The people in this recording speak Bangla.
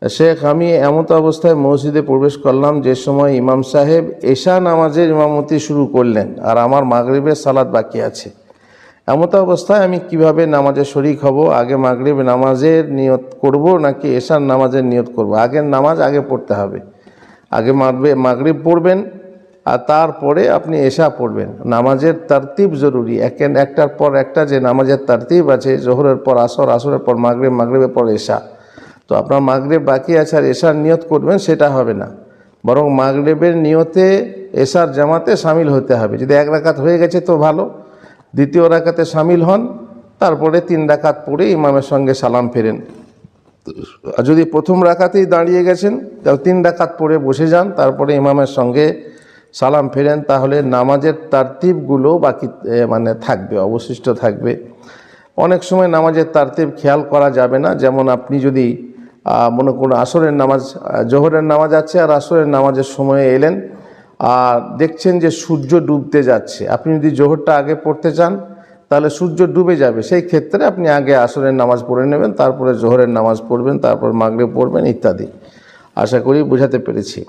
শেখ, আমি এমত অবস্থায় মসজিদে প্রবেশ করলাম যে সময় ইমাম সাহেব এশা নামাজের ইমামতি শুরু করলেন আর আমার মাগরিবের সালাত বাকি আছে। এমত অবস্থায় আমি কিভাবে নামাজে শরিক হব? আগে মাগরিব নামাজের নিয়ত করব নাকি এশার নামাজের নিয়ত করব? আগের নামাজ আগে পড়তে হবে। আগে মাগরিব পড়বেন আর তারপরে আপনি এশা পড়বেন। নামাজের তারতিব জরুরি, একটার পর একটা যে নামাজের তারতিব আছে, জোহরের পর আসর, আসরের পর মাগরিব, মাগরিবের পর এশা। তো আপনার মাগরিব বাকি আছে আর এশার নিয়ত করবেন, সেটা হবে না, বরং মাগরিবের নিয়তে এশার জামাতে সামিল হতে হবে। যদি এক রাকাত হয়ে গেছে তো ভালো, দ্বিতীয় রাকাতে সামিল হন, তারপরে 3 রাকাত পড়ে ইমামের সঙ্গে সালাম ফেরেন। আর যদি প্রথম রাকাতেই দাঁড়িয়ে গেছেন তাহলে 3 রাকাত পড়ে বসে যান, তারপরে ইমামের সঙ্গে সালাম ফেরেন, তাহলে নামাজের তারতিবগুলো বাকি থাকবে, অবশিষ্ট থাকবে। অনেক সময় নামাজের তারতিব খেয়াল করা যাবে না, যেমন আপনি যদি মনে করুন আসরের নামাজ, জোহরের নামাজ আছে আর আসরের নামাজের সময়ে এলেন আর দেখছেন যে সূর্য ডুবতে যাচ্ছে, আপনি যদি জোহরটা আগে পড়তে চান তাহলে সূর্য ডুবে যাবে, সেই ক্ষেত্রে আপনি আগে আসরের নামাজ পড়ে নেবেন, তারপরে জোহরের নামাজ পড়বেন, তারপর মাগরিব পড়বেন ইত্যাদি। আশা করি বুঝাতে পেরেছি।